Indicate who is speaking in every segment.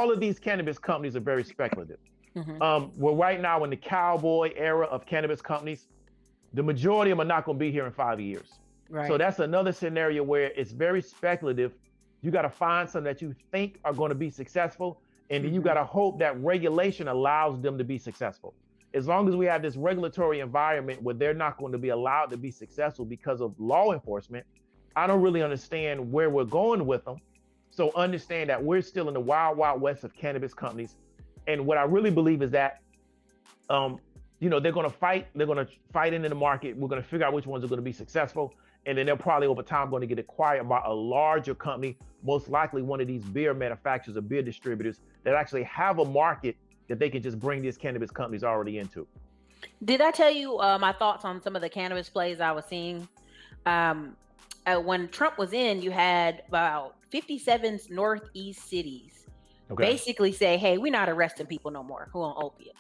Speaker 1: all of these cannabis companies are very speculative. We're right now in the cowboy era of cannabis companies. The majority of them are not going to be here in 5 years.
Speaker 2: Right.
Speaker 1: So that's another scenario where it's very speculative. You got to find some that you think are going to be successful, and then you got to hope that regulation allows them to be successful. As long as we have this regulatory environment where they're not going to be allowed to be successful because of law enforcement, I don't really understand where we're going with them. So understand that we're still in the wild, wild west of cannabis companies. And what I really believe is that, they're going to fight. They're going to fight into the market. We're going to figure out which ones are going to be successful. And then they're probably over time going to get acquired by a larger company, most likely one of these beer manufacturers or beer distributors that actually have a market that they can just bring these cannabis companies already into.
Speaker 2: Did I tell you my thoughts on some of the cannabis plays I was seeing? When Trump was in, you had about 57 Northeast cities basically say, hey, we're not arresting people no more who on opiates.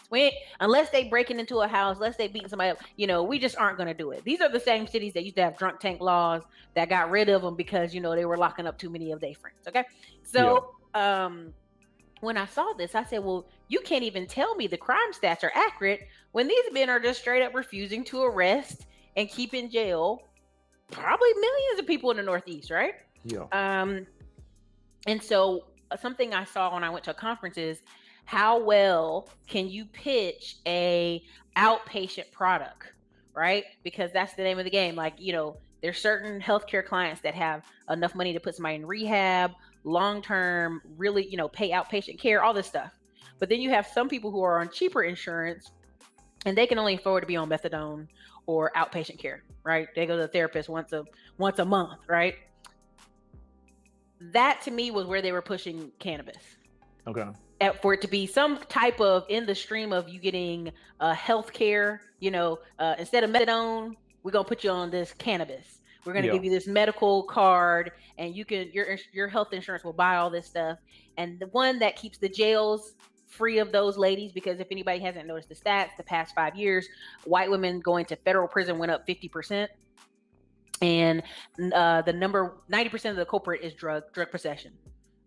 Speaker 2: Unless they breaking into a house, unless they beating somebody up, we just aren't going to do it. These are the same cities that used to have drunk tank laws that got rid of them because, they were locking up too many of their friends. Okay. So, when I saw this, I said, well, you can't even tell me the crime stats are accurate when these men are just straight up refusing to arrest and keep in jail probably millions of people in the Northeast, right?
Speaker 1: Yeah.
Speaker 2: And so something I saw when I went to a conference is how well can you pitch a outpatient product, right? Because that's the name of the game. Like, there's certain healthcare clients that have enough money to put somebody in rehab, long-term, really, pay outpatient care, all this stuff. But then you have some people who are on cheaper insurance and they can only afford to be on methadone or outpatient care, right? They go to the therapist once a month, right? That to me was where they were pushing cannabis.
Speaker 1: Okay.
Speaker 2: For it to be some type of in the stream of you getting health care, instead of methadone, we're going to put you on this cannabis. We're going to give you this medical card and your health insurance will buy all this stuff. And the one that keeps the jails free of those ladies, because if anybody hasn't noticed the stats, the past 5 years, white women going to federal prison went up 50%. And the number 90% of the culprit is drug possession,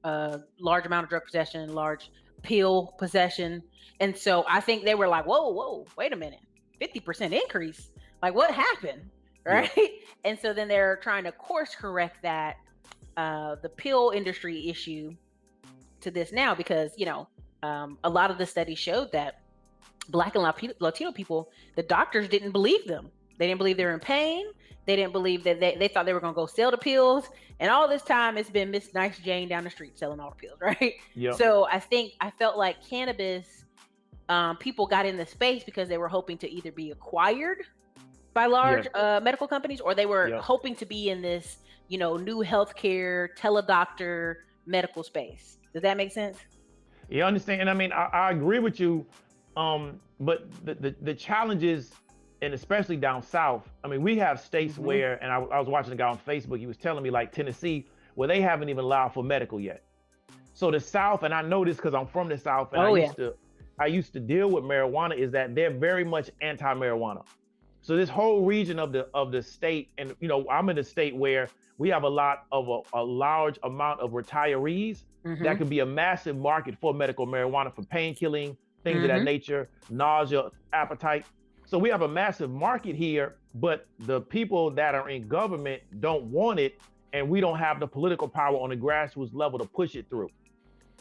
Speaker 2: large amount of drug possession, large pill possession. And so I think they were like, whoa, wait a minute, 50% increase. Like what happened? Right. Yeah. And so then they're trying to course correct that, the pill industry issue to this now, because, a lot of the studies showed that Black and Latino people, the doctors didn't believe them. They didn't believe they were in pain. They didn't believe that they thought they were going to go sell the pills. And all this time it's been Miss Nice Jane down the street selling all the pills, right?
Speaker 1: Yeah.
Speaker 2: So I felt like cannabis, people got in the space because they were hoping to either be acquired by large medical companies, or they were hoping to be in this, new healthcare, teledoctor medical space. Does that make sense?
Speaker 1: Yeah, I understand. And I mean, I agree with you. But the challenges, and especially down south, I mean, we have states where, and I was watching a guy on Facebook, he was telling me like Tennessee, where they haven't even allowed for medical yet. So the South, and I know this because I'm from the South, and I used to deal with marijuana, is that they're very much anti-marijuana. So this whole region of the state, and I'm in a state where we have a large amount of retirees. That could be a massive market for medical marijuana, for pain killing, things of that nature, nausea, appetite. So we have a massive market here, but the people that are in government don't want it, and we don't have the political power on the grassroots level to push it through.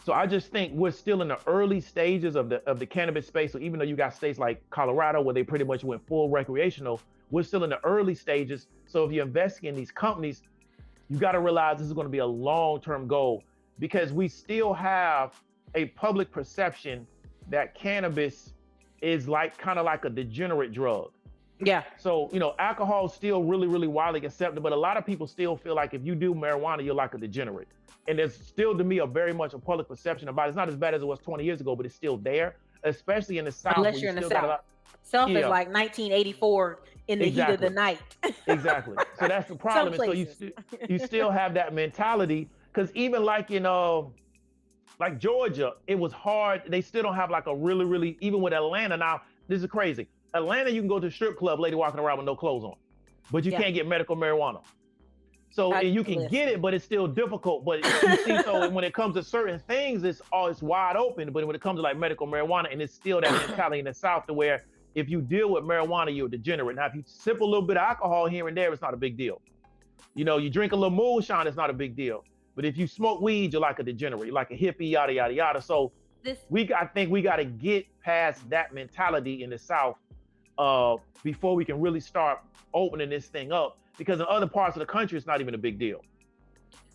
Speaker 1: So I just think we're still in the early stages of the cannabis space. So even though you got states like Colorado where they pretty much went full recreational, we're still in the early stages. So if you're investing in these companies, you got to realize this is going to be a long-term goal, because we still have a public perception that cannabis is kind of like a degenerate drug.
Speaker 2: Yeah.
Speaker 1: So, alcohol is still really, really widely accepted, but a lot of people still feel like if you do marijuana, you're like a degenerate. And there's still, to me, very much a public perception about it. It's not as bad as it was 20 years ago, but it's still there, especially in the South.
Speaker 2: Unless you're in the South. South is like 1984 in the heat of the night.
Speaker 1: Exactly. So that's the problem. And so you still have that mentality, because even like in like Georgia, it was hard. They still don't have like a really, really, even with Atlanta now, this is crazy. Atlanta, you can go to a strip club, lady walking around with no clothes on, but you can't get medical marijuana. So
Speaker 2: I
Speaker 1: and you can get it, but it's still difficult. But you see, so when it comes to certain things, it's wide open. But when it comes to like medical marijuana, and it's still that mentality in the South to where if you deal with marijuana, you're a degenerate. Now, if you sip a little bit of alcohol here and there, it's not a big deal. You know, you drink a little moonshine, it's not a big deal. But if you smoke weed, you're like a degenerate, you're like a hippie, yada yada yada. So I think we got to get past that mentality in the South before we can really start opening this thing up. Because in other parts of the country, it's not even a big deal.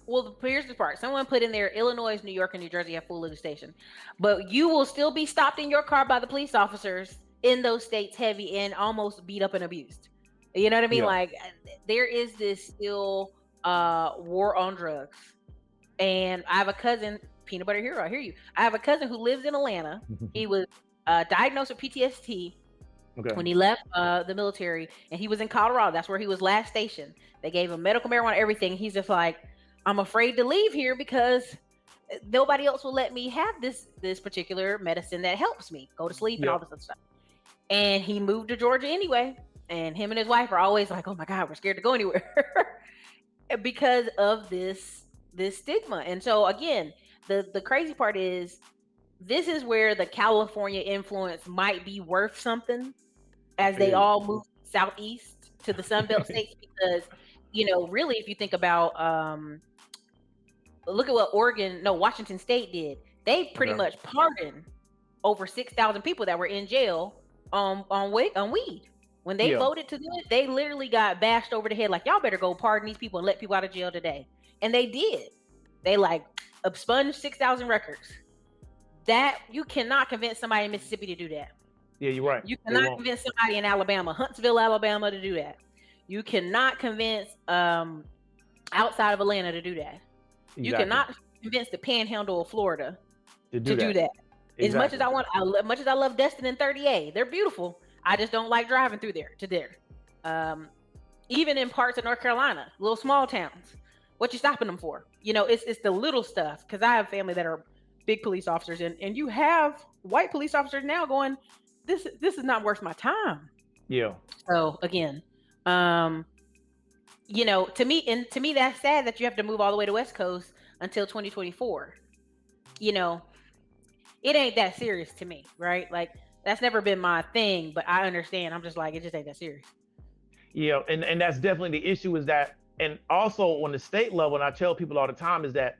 Speaker 2: Well, here's the part. Someone put in there, Illinois, New York, and New Jersey have full legalization. But you will still be stopped in your car by the police officers in those states heavy and almost beat up and abused. You know what I mean?
Speaker 1: Yeah.
Speaker 2: Like, there is this still war on drugs. And I have a cousin, Peanut Butter Hero, I hear you. I have a cousin who lives in Atlanta. He was diagnosed with PTSD when he left the military, and he was in Colorado. That's where he was last stationed. They gave him medical marijuana, everything. He's just like, I'm afraid to leave here because nobody else will let me have this particular medicine that helps me go to sleep and all this other stuff. And he moved to Georgia anyway. And him and his wife are always like, oh my God, we're scared to go anywhere because of this stigma. And so again, the crazy part is this is where the California influence might be worth something as they all move southeast to the Sunbelt states, because, you know, really, if you think about, look at what Washington State did. They pretty much pardoned over 6,000 people that were in jail on weed. When they voted to do it, they literally got bashed over the head like, y'all better go pardon these people and let people out of jail today. And they did. They like expunged 6,000 records. That you cannot convince somebody in Mississippi to do that.
Speaker 1: Yeah, you're right.
Speaker 2: You cannot convince somebody in Alabama, Huntsville, Alabama, to do that. You cannot convince outside of Atlanta to do that. Exactly. You cannot convince the Panhandle of Florida to do that. Exactly. As much as I love Destin and 30A, they're beautiful. I just don't like driving through there to there. Even in parts of North Carolina, little small towns, what you stopping them for? You know, it's the little stuff. Because I have family that are big police officers, and you have white police officers now going, this is not worth my time. Yeah. So again, you know, to me that's sad that you have to move all the way to West Coast until 2024. You know, it ain't that serious to me, right? Like, that's never been my thing, but I understand. I'm just like, it just ain't that serious. Yeah, and that's definitely the issue, is that, and also on the state level, and I tell people all the time, is that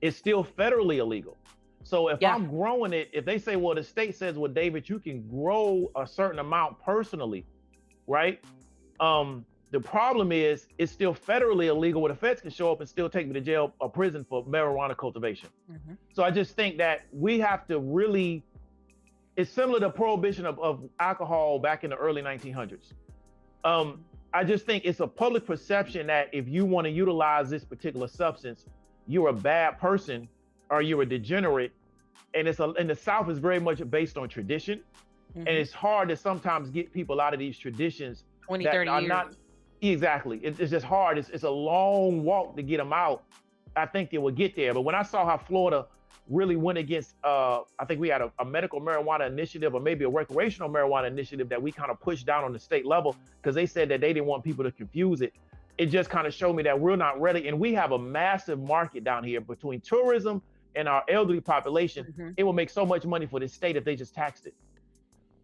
Speaker 2: it's still federally illegal. So if I'm growing it, if they say, well, the state says, well, David, you can grow a certain amount personally, right? The problem is it's still federally illegal, where the feds can show up and still take me to jail or prison for marijuana cultivation. Mm-hmm. So I just think that we have to really, it's similar to prohibition of alcohol back in the early 1900s. I just think it's a public perception that if you want to utilize this particular substance, you're a bad person or you're a degenerate. And in the South is very much based on tradition. Mm-hmm. And it's hard to sometimes get people out of these traditions 20, that 30 are years. Not exactly. It's just hard. It's a long walk to get them out. I think they will get there. But when I saw how Florida really went against, I think we had a medical marijuana initiative, or maybe a recreational marijuana initiative that we kind of pushed down on the state level, because they said that they didn't want people to confuse it. It just kind of showed me that we're not ready. And we have a massive market down here between tourism and our elderly population. Mm-hmm. It will make so much money for this state if they just taxed it.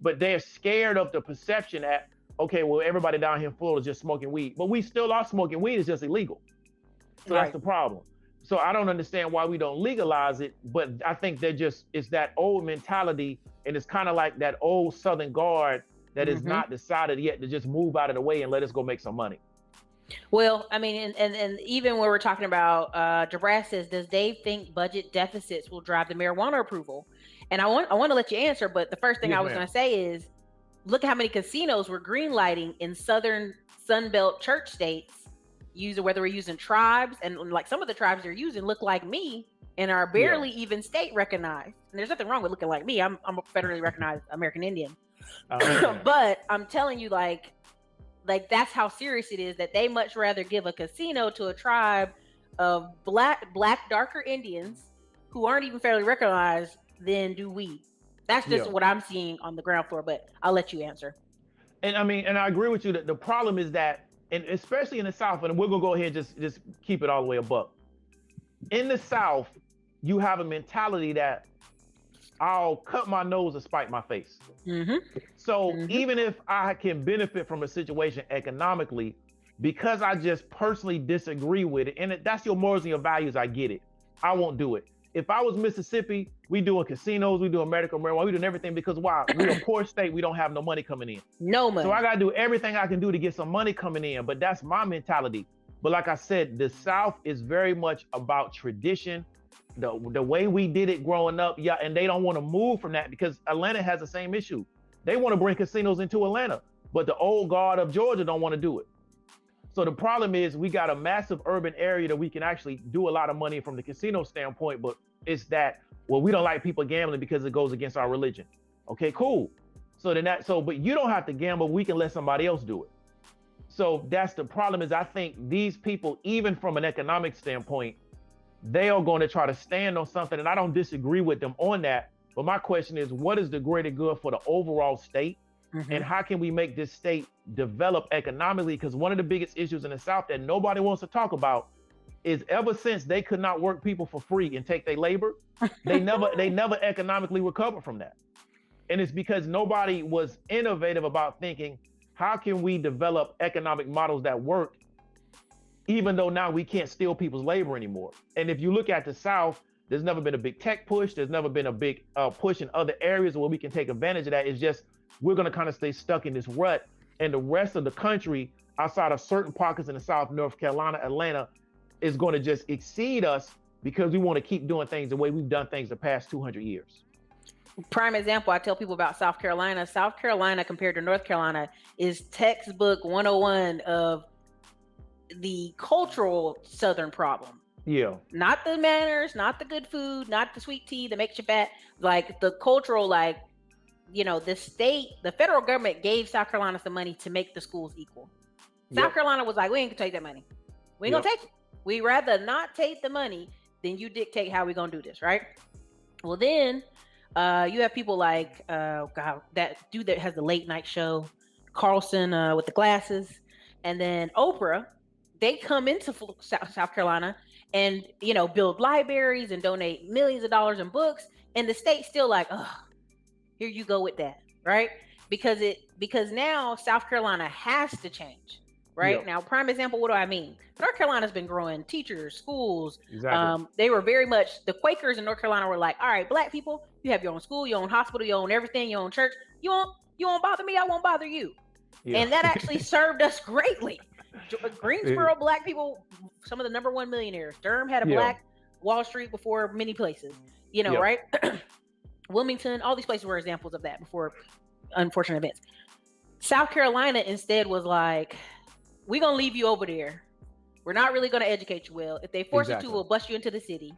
Speaker 2: But they're scared of the perception that, okay, well, everybody down here in Florida is just smoking weed. But we still are smoking weed, it's just illegal. So that's the problem. So I don't understand why we don't legalize it, but I think it's that old mentality, and it's kind of like that old Southern guard that is not decided yet to just move out of the way and let us go make some money. Well, I mean, and even when we're talking about, Jabras says, does Dave think budget deficits will drive the marijuana approval? And I want to let you answer, but the first thing I was going to say is, look at how many casinos we're greenlighting in Southern Sunbelt church states, whether we're using tribes, and like some of the tribes they're using look like me and are barely even state recognized. And there's nothing wrong with looking like me. I'm a federally recognized American Indian. But I'm telling you, like that's how serious it is, that they much rather give a casino to a tribe of black darker Indians who aren't even federally recognized than do we. That's just what I'm seeing on the ground floor, but I'll let you answer. And I mean, and I agree with you that the problem is that
Speaker 1: and especially in the South, and we're gonna go ahead and just keep it all the way a buck. In the South, you have a mentality that I'll cut my nose and spite my face.
Speaker 2: Mm-hmm.
Speaker 1: So
Speaker 2: Mm-hmm.
Speaker 1: even if I can benefit from a situation economically, because I just personally disagree with it, and that's your morals and your values, I get it. I won't do it. If I was Mississippi, we doing casinos, we doing medical marijuana, we doing everything because why? We're a poor state, we don't have no money coming in.
Speaker 2: No money.
Speaker 1: So I gotta do everything I can do to get some money coming in, but that's my mentality. But like I said, the South is very much about tradition, the way we did it growing up, yeah, and they don't want to move from that because Atlanta has the same issue. They want to bring casinos into Atlanta, but the old guard of Georgia don't want to do it. So the problem is we got a massive urban area that we can actually do a lot of money from the casino standpoint, but it's that, well, we don't like people gambling because it goes against our religion. Okay, cool. So then but you don't have to gamble, we can let somebody else do it. So that's the problem is I think these people, even from an economic standpoint, they are going to try to stand on something, and I don't disagree with them on that. But my question is, what is the greater good for the overall state? Mm-hmm. And how can we make this state develop economically? Because one of the biggest issues in the South that nobody wants to talk about is ever since they could not work people for free and take their labor, they never economically recovered from that. And it's because nobody was innovative about thinking, how can we develop economic models that work, even though now we can't steal people's labor anymore? And if you look at the South, there's never been a big tech push. There's never been a big push in other areas where we can take advantage of that. It's just, we're gonna kind of stay stuck in this rut. And the rest of the country, outside of certain pockets in the South, North Carolina, Atlanta, is gonna just exceed us because we wanna keep doing things the way we've done things the past 200 years.
Speaker 2: Prime example, I tell people about South Carolina. South Carolina compared to North Carolina is textbook 101 of the cultural Southern problem.
Speaker 1: Yeah.
Speaker 2: Not the manners, not the good food, not the sweet tea that makes you fat, like the cultural, like, you know, the federal government gave South Carolina some money to make the schools equal. South Carolina was like, we ain't gonna take that money. We ain't gonna take it. We rather not take the money than you dictate how we gonna do this, right? Well, then you have people like, God, that dude that has the late night show, Carlson with the glasses, and then Oprah. They come into South Carolina and, you know, build libraries and donate millions of dollars in books, and the state's still like, oh, here you go with that, right? Because now South Carolina has to change, right? Now, prime example, what do I mean? North Carolina's been growing teachers, schools.
Speaker 1: Exactly.
Speaker 2: They were very much, the Quakers in North Carolina were like, all right, Black people, you have your own school, your own hospital, your own everything, your own church. You won't bother me, I won't bother you. And that actually served us greatly. Greensboro Black people, some of the number one millionaires. Durham had a Black Wall Street before many places, you know, right? Wilmington, all these places were examples of that before unfortunate events. South Carolina instead was like, we're going to leave you over there. We're not really going to educate you well. If they force you to, we'll bust you into the city.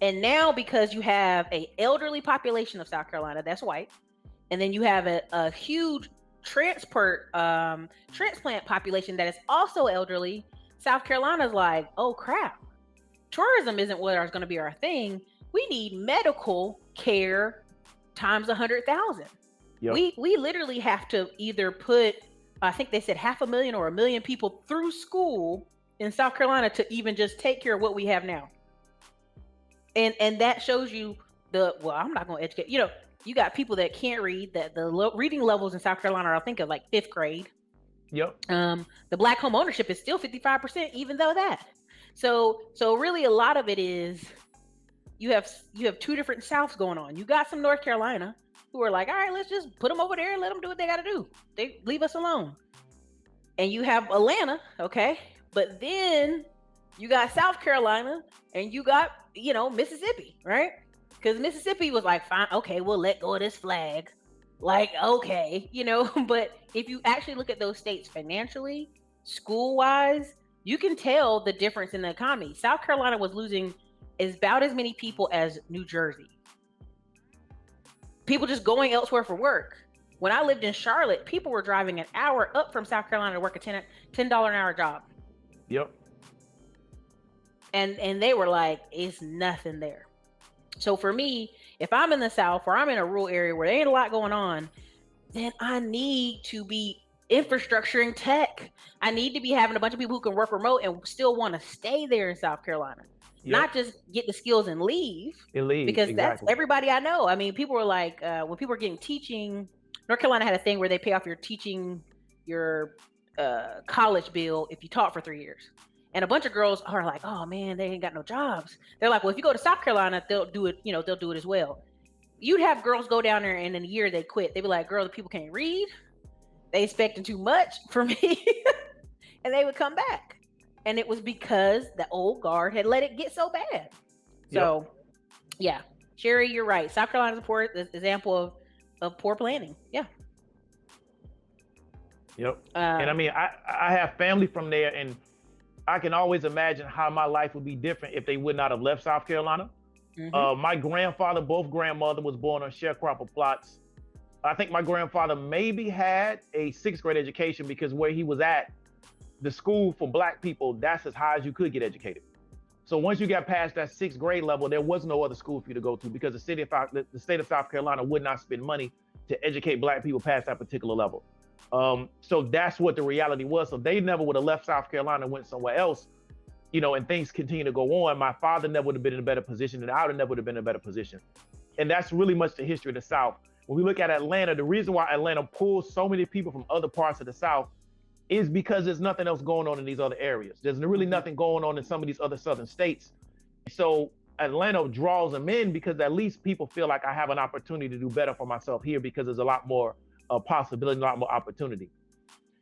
Speaker 2: And now, because you have an elderly population of South Carolina, that's white, and then you have a huge transplant population that is also elderly, South Carolina's like, oh crap, tourism isn't what is going to be our thing. We need medical care times 100,000. We literally have to either put, I think they said 500,000 or 1 million people through school in South Carolina to even just take care of what we have now. And that shows you I'm not going to educate, you know, you got people that can't read, that the reading levels in South Carolina are, I think, of like 5th grade. The Black home ownership is still 55%, even though that. So really a lot of it is you have two different Souths going on. You got some North Carolina who are like, all right, let's just put them over there and let them do what they got to do. They leave us alone. And you have Atlanta, okay? But then you got South Carolina and you got, you know, Mississippi, right? Because Mississippi was like, fine, okay, we'll let go of this flag. Like, okay, you know, but if you actually look at those states financially, school-wise, you can tell the difference in the economy. South Carolina was losing about as many people as New Jersey. People just going elsewhere for work. When I lived in Charlotte, people were driving an hour up from South Carolina to work a $10 an hour job. And they were like, it's nothing there. So for me, if I'm in the South or I'm in a rural area where there ain't a lot going on, then I need to be infrastructure and tech. I need to be having a bunch of people who can work remote and still want to stay there in South Carolina. Not just get the skills and leave. Because that's everybody I know. I mean, people were like, when people were getting teaching, North Carolina had a thing where they pay off your college bill if you taught for 3 years. And a bunch of girls are like, oh man, they ain't got no jobs. They're like, well, if you go to South Carolina, they'll do it, they'll do it as well. You'd have girls go down there and in a year they quit. They'd be like, girl, the people can't read. They expecting too much from me. And they would come back. And it was because the old guard had let it get so bad. So, yeah, Sherry, you're right. South Carolina's a poor example of poor planning. Yeah.
Speaker 1: Yep. And I mean, I have family from there, and I can always imagine how my life would be different if they would not have left South Carolina. My grandfather, both grandmother, was born on sharecropper plots. I think my grandfather maybe had a 6th grade education because where he was at, the school for Black people, that's as high as you could get educated. So once you got past that 6th grade level, there was no other school for you to go to because the state of South Carolina would not spend money to educate Black people past that particular level. So that's what the reality was. So they never would have left South Carolina and went somewhere else, and things continue to go on. My father never would have been in a better position, and I would have never would have been in a better position. And that's really much the history of the South. When we look at Atlanta, the reason why Atlanta pulls so many people from other parts of the South is because there's nothing else going on in these other areas. There's really nothing going on in some of these other southern states. So Atlanta draws them in because at least people feel like I have an opportunity to do better for myself here because there's a lot more possibility, a lot more opportunity.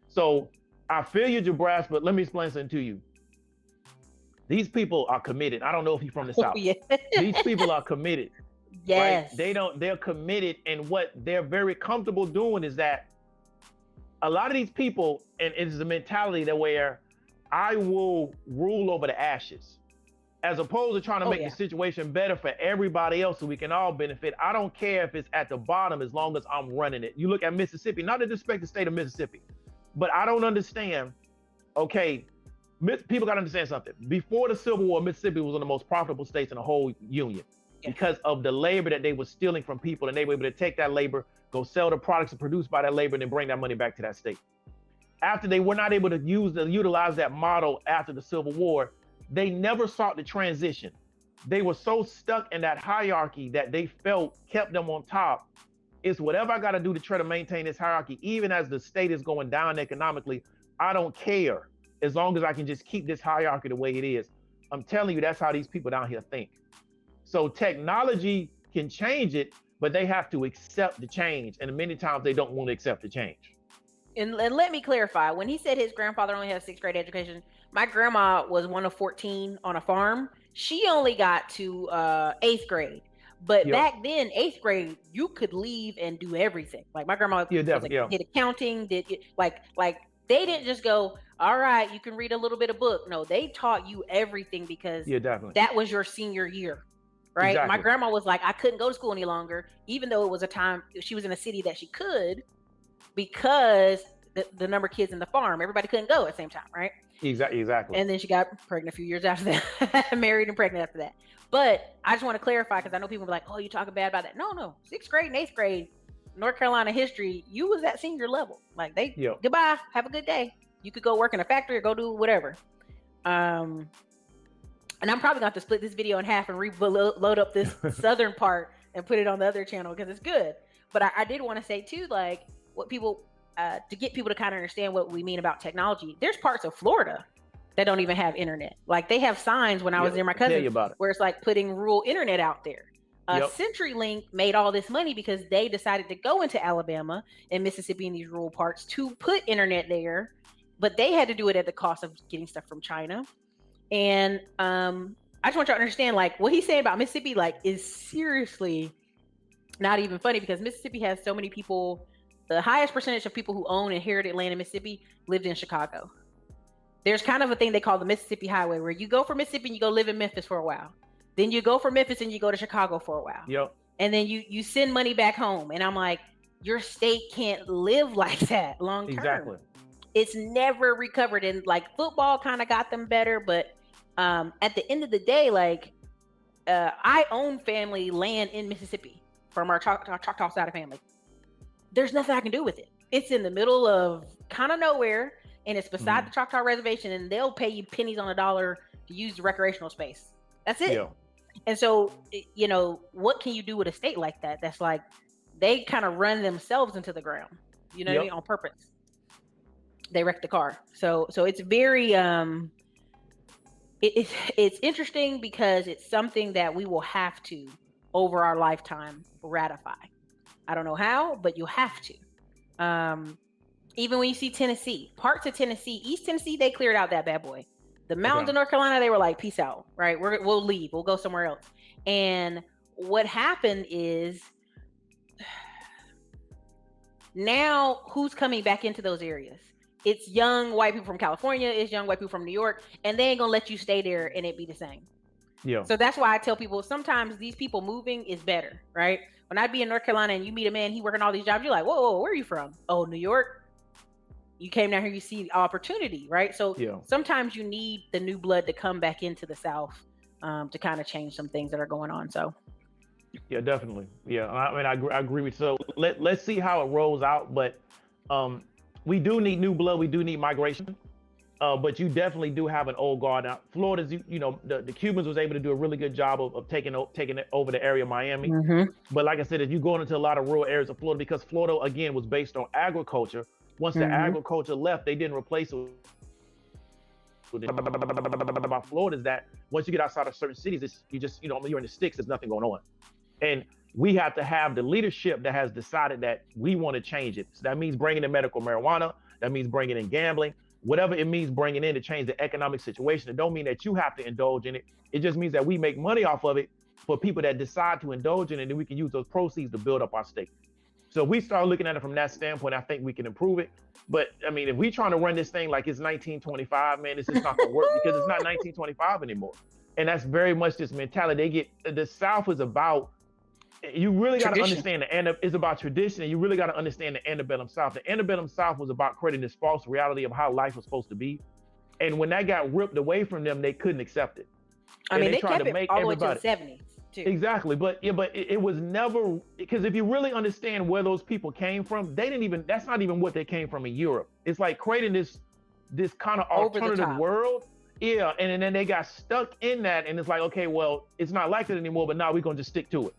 Speaker 1: So I feel you, Jabras, but let me explain something to you. These people are committed. I don't know if you're from the South.
Speaker 2: Yeah.
Speaker 1: These people are committed.
Speaker 2: Yes.
Speaker 1: Right? They're committed, and what they're very comfortable doing is that a lot of these people, and it's the mentality that where I will rule over the ashes, as opposed to trying to make the situation better for everybody else so we can all benefit. I don't care if it's at the bottom as long as I'm running it. You look at Mississippi, not to disrespect the state of Mississippi, but I don't understand. Okay, people got to understand something. Before the Civil War, Mississippi was one of the most profitable states in the whole union because of the labor that they were stealing from people, and they were able to take that labor, go sell the products produced by that labor, and then bring that money back to that state. After they were not able to utilize that model after the Civil War, they never sought the transition. They were so stuck in that hierarchy that they felt kept them on top. It's whatever I got to do to try to maintain this hierarchy, even as the state is going down economically, I don't care as long as I can just keep this hierarchy the way it is. I'm telling you, that's how these people down here think. So technology can change it, but they have to accept the change. And many times they don't want to accept the change.
Speaker 2: And let me clarify, when he said his grandfather only had a 6th grade education, my grandma was one of 14 on a farm. She only got to 8th grade. But back then, 8th grade, you could leave and do everything. Like my grandma did accounting, like they didn't just go, all right, you can read a little bit of book. No, they taught you everything because that was your senior year. Right. Exactly. My grandma was like, I couldn't go to school any longer, even though it was a time she was in a city that she could, because the number of kids in the farm, everybody couldn't go at the same time. Right.
Speaker 1: Exactly.
Speaker 2: And then she got pregnant a few years after that, married and pregnant after that. But I just want to clarify, because I know people are like, oh, you talking bad about that. No. 6th grade and 8th grade, North Carolina history, you was at senior level. Like goodbye, have a good day. You could go work in a factory or go do whatever. And I'm probably going to have to split this video in half and reload up this southern part and put it on the other channel because it's good. But I did want to say too, like what people, to get people to kind of understand what we mean about technology, there's parts of Florida that don't even have internet. Like they have signs when I was near my cousin where it's like putting rural internet out there. CenturyLink made all this money because they decided to go into Alabama and Mississippi and these rural parts to put internet there, but they had to do it at the cost of getting stuff from China. And I just want y'all to understand, like what he's saying about Mississippi, like is seriously not even funny because Mississippi has so many people. The highest percentage of people who own inherited land in Mississippi lived in Chicago. There's kind of a thing they call the Mississippi Highway where you go from Mississippi and you go live in Memphis for a while. Then you go from Memphis and you go to Chicago for a while. And then you send money back home. And I'm like, your state can't live like that long term. Exactly. It's never recovered. And like football kind of got them better, but at the end of the day, like I own family land in Mississippi from our Choctaw side of family. There's nothing I can do with it. It's in the middle of kind of nowhere, and it's beside
Speaker 1: Mhm.
Speaker 2: the Choctaw Reservation, and they'll pay you pennies on a dollar to use the recreational space. That's it.
Speaker 1: Yeah.
Speaker 2: And so, you know, what can you do with a state like that? That's like they kind of run themselves into the ground. You know what I mean?
Speaker 1: Yep.
Speaker 2: On purpose. They wreck the car. So it's very it's interesting because it's something that we will have to over our lifetime ratify. I don't know how, but you'll have to. Even when you see Tennessee, parts of Tennessee, East Tennessee, they cleared out that bad boy. The mountains
Speaker 1: Okay.
Speaker 2: of North Carolina, they were like, peace out, right? We'll leave. We'll go somewhere else. And what happened is now who's coming back into those areas? It's young white people from California, it's young white people from New York, and they ain't gonna let you stay there and it be the same.
Speaker 1: Yeah.
Speaker 2: So that's why I tell people sometimes these people moving is better, right? When I be in North Carolina and you meet a man, he working all these jobs, you're like, whoa, where are you from? Oh, New York. You came down here, you see opportunity, right? So
Speaker 1: Yeah.
Speaker 2: sometimes you need the new blood to come back into the South to kind of change some things that are going on. So
Speaker 1: Yeah, definitely. Yeah, I mean, I agree with you. So let's see how it rolls out. But we do need new blood. We do need migration. But you definitely do have an old guard. Now, Florida's, you know, the Cubans was able to do a really good job of taking it over the area of Miami. But like I said, if you're going into a lot of rural areas of Florida, because Florida, again, was based on agriculture. Once the agriculture left, they didn't replace it. About Florida is that once you get outside of certain cities, it's, you just, you know, you're in the sticks, there's nothing going on. And we have to have the leadership that has decided that we want to change it. So that means bringing in medical marijuana. That means bringing in gambling. Whatever it means bringing in to change the economic situation. It don't mean that you have to indulge in it. It just means that we make money off of it for people that decide to indulge in it, and we can use those proceeds to build up our state. So if we start looking at it from that standpoint, I think we can improve it. But I mean, if we trying to run this thing like it's 1925, man, it's just not gonna work because it's not 1925 anymore. And that's very much this mentality. The South is about, you really got to understand it's about tradition, and you really got to understand the antebellum South. The antebellum South was about creating this false reality of how life was supposed to be. And when that got ripped away from them, they couldn't accept it.
Speaker 2: I mean, they kept it all the way to the 70s too.
Speaker 1: Exactly, but it was never, because if you really understand where those people came from, that's not even what they came from in Europe. It's like creating this kind of alternative world. Yeah, and then they got stuck in that, and it's like, okay, well, it's not like that anymore, but now we're gonna just stick to it.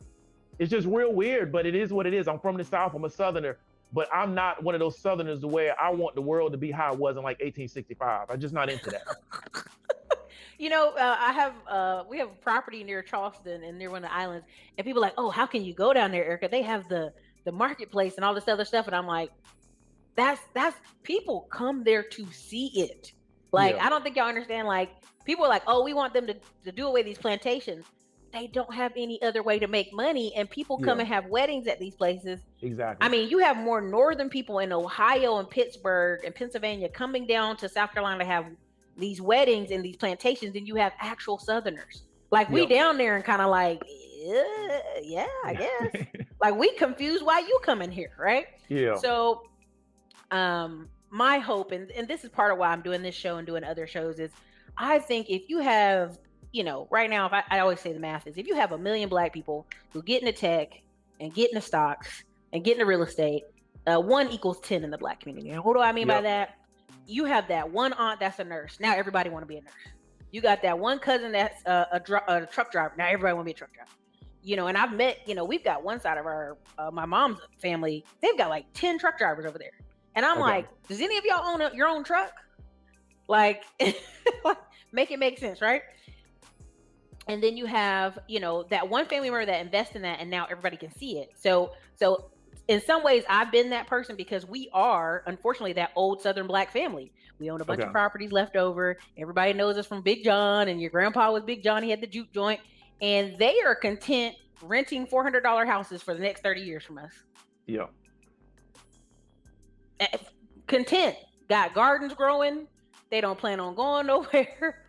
Speaker 1: It's just real weird, but it is what it is. I'm from the South, I'm a Southerner, but I'm not one of those Southerners where I want the world to be how it was in like 1865. I'm just not into that.
Speaker 2: You know, we have a property near Charleston and near one of the islands, and people are like, oh, how can you go down there, Ericka? They have the marketplace and all this other stuff, and I'm like, that's people come there to see it. Like, I don't think y'all understand. Like, people are like, oh, we want them to do away with these plantations. They don't have any other way to make money, and people come and have weddings at these places.
Speaker 1: Exactly.
Speaker 2: I mean, you have more northern people in Ohio and Pittsburgh and Pennsylvania coming down to South Carolina to have these weddings and these plantations than you have actual Southerners. Like, we down there and kind of like, yeah, I guess. Like, we confused why you coming here, right?
Speaker 1: Yeah.
Speaker 2: So, my hope, and this is part of why I'm doing this show and doing other shows, is I think if you have, you know, right now, if I always say the math is, if you have 1 million Black people who get into tech and get into stocks and get into real estate, 1 equals 10 in the Black community. And what do I mean by that? You have that one aunt that's a nurse. Now everybody want to be a nurse. You got that one cousin that's a truck driver. Now everybody want to be a truck driver. You know, and I've met, you know, we've got one side of our my mom's family. They've got like 10 truck drivers over there. And I'm like, does any of y'all own your own truck? Like, make it make sense, right? And then you have, you know, that one family member that invests in that, and now everybody can see it. So in some ways, I've been that person because we are, unfortunately, that old Southern Black family. We own a bunch of properties left over. Everybody knows us from Big John, and your grandpa was Big John. He had the juke joint, and they are content renting $400 houses for the next 30 years from us.
Speaker 1: Yeah.
Speaker 2: Content. Got gardens growing. They don't plan on going nowhere.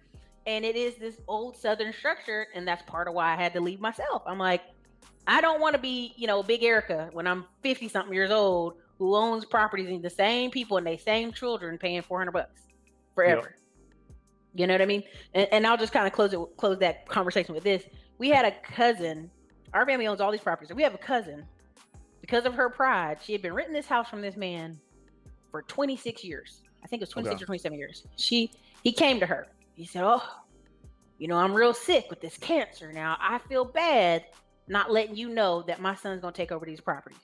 Speaker 2: And it is this old Southern structure, and that's part of why I had to leave myself. I'm like, I don't want to be, you know, big Ericka when I'm 50-something years old who owns properties and the same people and they same children paying $400 forever. Yep. You know what I mean? And I'll just kind of close that conversation with this. We had a cousin. Our family owns all these properties. So we have a cousin. Because of her pride, she had been renting this house from this man for 26 years. I think it was 26
Speaker 1: Okay.
Speaker 2: or 27 years. He came to her. He said, "Oh, I'm real sick with this cancer. Now I feel bad not letting you know that my son's gonna take over these properties."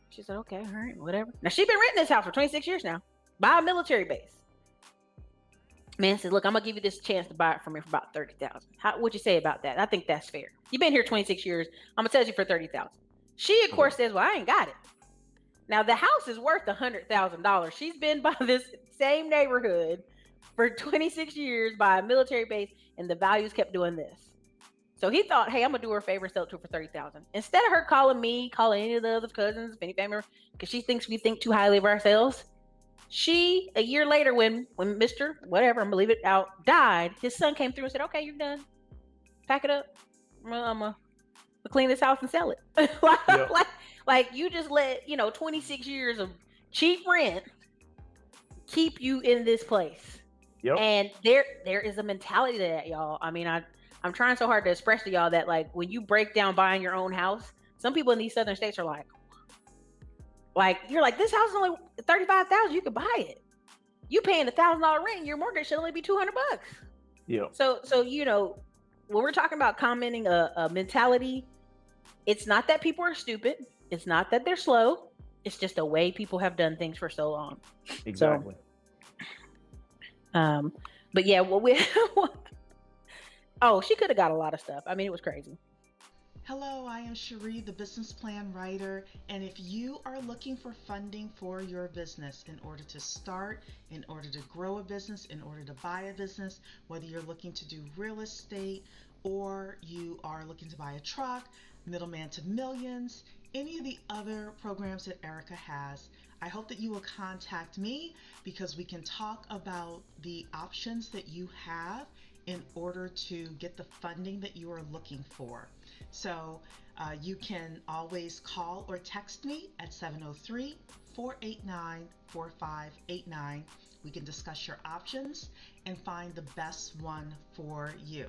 Speaker 2: She said, "Okay, all right, whatever." Now she's been renting this house for 26 years now by a military base. Man said, "Look, I'm gonna give you this chance to buy it from me for about 30,000. How would you say about that? I think that's fair. You've been here 26 years. I'm gonna sell you for 30,000." She, of course, says, "Well, I ain't got it." Now the house is worth $100,000. She's been by this same neighborhood for 26 years by a military base, and the values kept doing this. So he thought, "Hey, I'm gonna do her a favor and sell it to her for 30,000." Instead of her calling me, calling any of the other cousins, any family, because she thinks we think too highly of ourselves. She, a year later, when Mr. Whatever, I'm gonna leave it out, died, his son came through and said, "Okay, you're done. Pack it up. I'm gonna clean this house and sell it." like, like you just let 26 years of cheap rent keep you in this place.
Speaker 1: Yep.
Speaker 2: And there is a mentality to that, y'all. I mean, I'm trying so hard to express to y'all that, like, when you break down buying your own house, some people in these southern states are like you're like, this house is only 35,000. You could buy it. You paying $1,000 rent, your mortgage should only be $200.
Speaker 1: Yeah.
Speaker 2: So when we're talking about commenting a mentality, it's not that people are stupid. It's not that they're slow. It's just the way people have done things for so long.
Speaker 1: Exactly.
Speaker 2: So, but yeah, oh, she could have got a lot of stuff. I mean, it was crazy.
Speaker 3: Hello, I am Cherie, the business plan writer, and if you are looking for funding for your business in order to start, in order to grow a business, in order to buy a business, whether you're looking to do real estate or you are looking to buy a truck, Middleman to Millions, any of the other programs that Ericka has, I hope that you will contact me because we can talk about the options that you have in order to get the funding that you are looking for. So you can always call or text me at 703-489-4589. We can discuss your options and find the best one for you.